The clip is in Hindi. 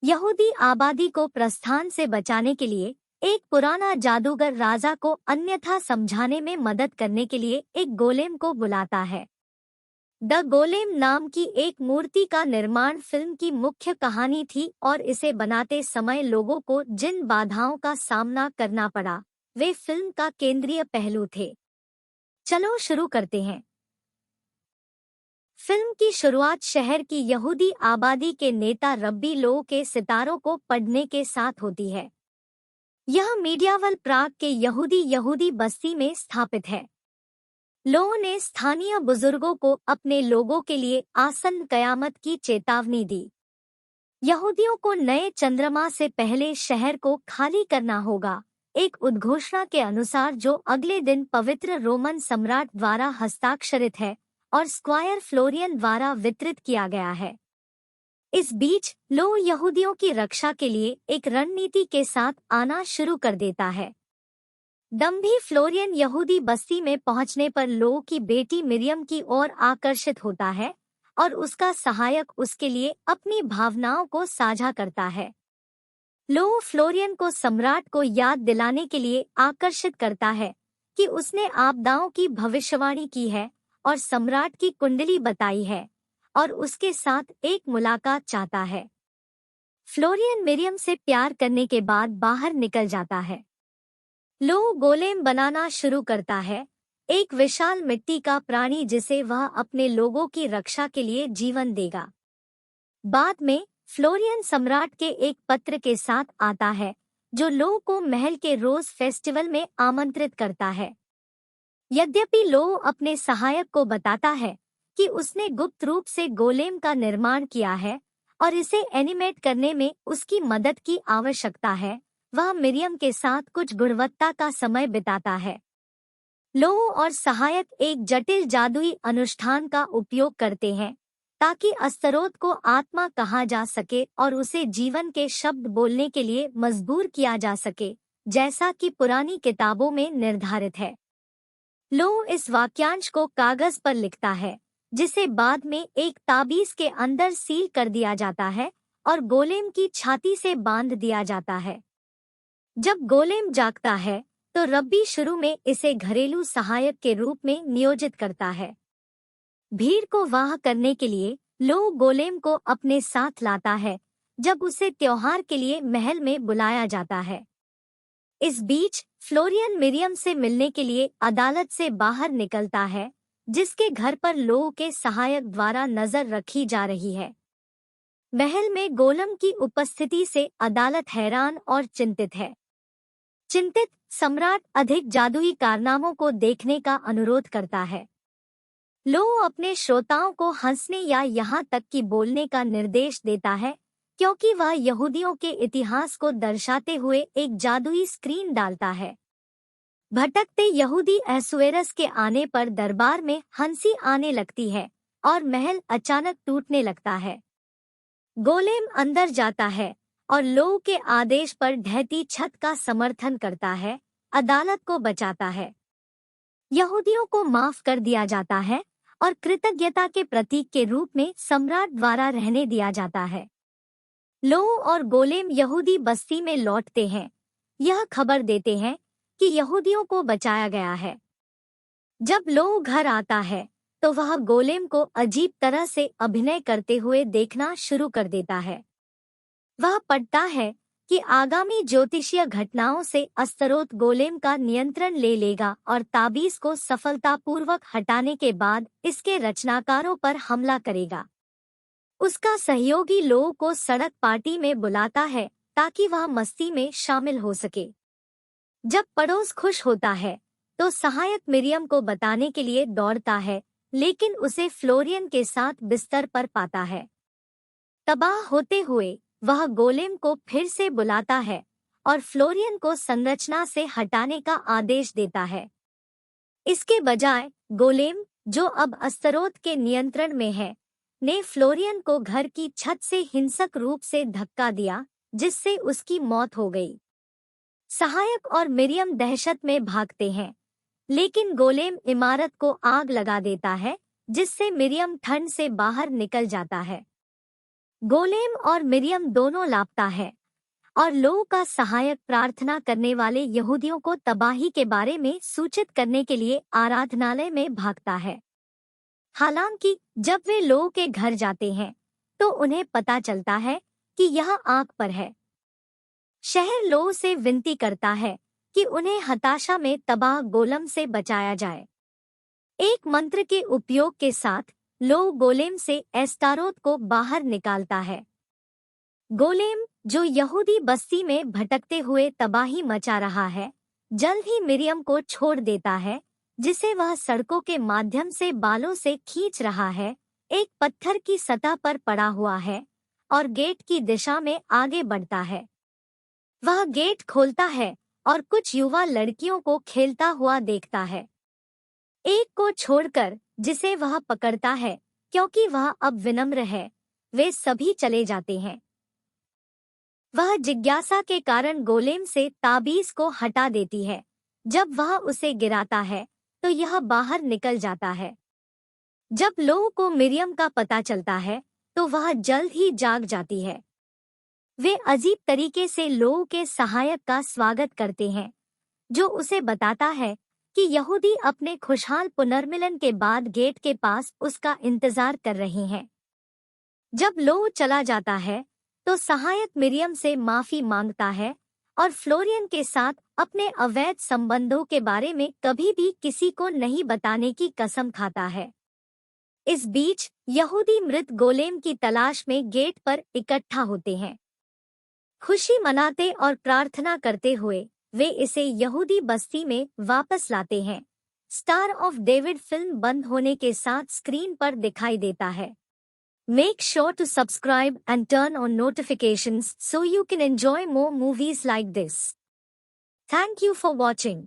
यहूदी आबादी को प्रस्थान से बचाने के लिए एक पुराना जादूगर राजा को अन्यथा समझाने में मदद करने के लिए एक गोलेम को बुलाता है। द गोलेम नाम की एक मूर्ति का निर्माण फिल्म की मुख्य कहानी थी और इसे बनाते समय लोगों को जिन बाधाओं का सामना करना पड़ा वे फिल्म का केंद्रीय पहलू थे। चलो शुरू करते हैं। फिल्म की शुरुआत शहर की यहूदी आबादी के नेता रब्बी लो के सितारों को पढ़ने के साथ होती है। यह मीडियावल प्राग के यहूदी बस्ती में स्थापित है। लो ने स्थानीय बुजुर्गों को अपने लोगों के लिए आसन्न कयामत की चेतावनी दी। यहूदियों को नए चंद्रमा से पहले शहर को खाली करना होगा, एक उद्घोषणा के अनुसार जो अगले दिन पवित्र रोमन सम्राट द्वारा हस्ताक्षरित है और स्क्वायर फ्लोरियन द्वारा वितरित किया गया है। इस बीच लो यहूदियों की रक्षा के लिए एक रणनीति के साथ आना शुरू कर देता है। दम्भी फ्लोरियन यहूदी बस्ती में पहुंचने पर लो की बेटी मिरियम की ओर आकर्षित होता है और उसका सहायक उसके लिए अपनी भावनाओं को साझा करता है। लो फ्लोरियन को सम्राट को याद दिलाने के लिए आकर्षित करता है कि उसने आपदाओं की भविष्यवाणी की है और सम्राट की कुंडली बताई है और उसके साथ एक मुलाकात चाहता है। फ्लोरियन मिरियम से प्यार करने के बाद बाहर निकल जाता है। लो गोलेम बनाना शुरू करता है, एक विशाल मिट्टी का प्राणी जिसे वह अपने लोगों की रक्षा के लिए जीवन देगा। बाद में फ्लोरियन सम्राट के एक पत्र के साथ आता है जो लो को महल के रोज फेस्टिवल में आमंत्रित करता है। यद्यपि लो अपने सहायक को बताता है कि उसने गुप्त रूप से गोलेम का निर्माण किया है और इसे एनिमेट करने में उसकी मदद की आवश्यकता है, वह मिरियम के साथ कुछ गुणवत्ता का समय बिताता है। लो और सहायक एक जटिल जादुई अनुष्ठान का उपयोग करते हैं ताकि अस्तरोत को आत्मा कहा जा सके और उसे जीवन के शब्द बोलने के लिए मजबूर किया जा सके, जैसा कि पुरानी किताबों में निर्धारित है। लो इस वाक्यांश को कागज पर लिखता है जिसे बाद में एक ताबीज के अंदर सील कर दिया जाता है और गोलेम की छाती से बांध दिया जाता है। जब गोलेम जागता है तो रब्बी शुरू में इसे घरेलू सहायक के रूप में नियोजित करता है। भीड़ को वाह करने के लिए लो गोलेम को अपने साथ लाता है जब उसे त्योहार के लिए महल में बुलाया जाता है। इस बीच फ्लोरियन मिरियम से मिलने के लिए अदालत से बाहर निकलता है जिसके घर पर लो के सहायक द्वारा नजर रखी जा रही है। महल में गोलम की उपस्थिति से अदालत हैरान और चिंतित है। चिंतित सम्राट अधिक जादुई कारनामों को देखने का अनुरोध करता है। लो अपने श्रोताओं को हंसने या यहाँ तक कि बोलने का निर्देश देता है क्योंकि वह यहूदियों के इतिहास को दर्शाते हुए एक जादुई स्क्रीन डालता है। भटकते यहूदी अहसुएरस के आने पर दरबार में हंसी आने लगती है और महल अचानक टूटने लगता है। गोलेम अंदर जाता है और लो के आदेश पर ढहती छत का समर्थन करता है, अदालत को बचाता है। यहूदियों को माफ कर दिया जाता है और कृतज्ञता के प्रतीक के रूप में सम्राट द्वारा रहने दिया जाता है। लो और गोलेम यहूदी बस्ती में लौटते हैं, यह खबर देते हैं कि यहूदियों को बचाया गया है। जब लो घर आता है तो वह गोलेम को अजीब तरह से अभिनय करते हुए देखना शुरू कर देता है। वह पढ़ता है कि आगामी ज्योतिषीय घटनाओं से अस्तरोत गोलेम का नियंत्रण ले लेगा और ताबीज को सफलतापूर्वक हटाने के बाद इसके रचनाकारों पर हमला करेगा। उसका सहयोगी लो को सड़क पार्टी में बुलाता है ताकि वह मस्ती में शामिल हो सके। जब पड़ोस खुश होता है तो सहायक मिरियम को बताने के लिए दौड़ता है, लेकिन उसे फ्लोरियन के साथ बिस्तर पर पाता है। तबाह होते हुए वह गोलेम को फिर से बुलाता है और फ्लोरियन को संरचना से हटाने का आदेश देता है। इसके बजाय गोलेम, जो अब अस्तरोत के नियंत्रण में है, ने फ्लोरियन को घर की छत से हिंसक रूप से धक्का दिया, जिससे उसकी मौत हो गई। सहायक और मिरियम दहशत में भागते हैं, लेकिन गोलेम इमारत को आग लगा देता है, जिससे मिरियम ठंड से बाहर निकल जाता है। गोलेम और मिरियम दोनों लापता है और लो का सहायक प्रार्थना करने वाले यहूदियों को तबाही के बारे में सूचित करने के लिए आराधनालय में भागता है। हालांकि जब वे लो के घर जाते हैं तो उन्हें पता चलता है कि यह आग पर है। शहर लो से विनती करता है कि उन्हें हताशा में तबाह गोलम से बचाया जाए। एक मंत्र के उपयोग के साथ लो गोलेम से एस्तारोत को बाहर निकालता है। गोलेम, जो यहूदी बस्ती में भटकते हुए तबाही मचा रहा है, जल्द ही मिरियम को छोड़ देता है, जिसे वह सड़कों के माध्यम से बालों से खींच रहा है, एक पत्थर की सतह पर पड़ा हुआ है और गेट की दिशा में आगे बढ़ता है। वह गेट खोलता है और कुछ युवा लड़कियों को खेलता हुआ देखता है। एक को छोड़कर, जिसे वह पकड़ता है क्योंकि वह अब विनम्र है, वे सभी चले जाते हैं। वह जिज्ञासा के कारण गोलेम से ताबीज को हटा देती है। जब वह उसे गिराता है तो यह बाहर निकल जाता है। जब लो को मिरियम का पता चलता है तो वह जल्द ही जाग जाती है। वे अजीब तरीके से लो के सहायक का स्वागत करते हैं, जो उसे बताता है कि यहूदी अपने खुशहाल पुनर्मिलन के बाद गेट के पास उसका इंतजार कर रहे हैं। जब लो चला जाता है तो सहायक मिरियम से माफी मांगता है और फ्लोरियन के साथ अपने अवैध संबंधों के बारे में कभी भी किसी को नहीं बताने की कसम खाता है। इस बीच यहूदी मृत गोलेम की तलाश में गेट पर इकट्ठा होते हैं। खुशी मनाते और प्रार्थना करते हुए वे इसे यहूदी बस्ती में वापस लाते हैं। स्टार ऑफ डेविड फिल्म बंद होने के साथ स्क्रीन पर दिखाई देता है। Make sure to subscribe and turn on notifications so you can enjoy more movies like this. Thank you for watching.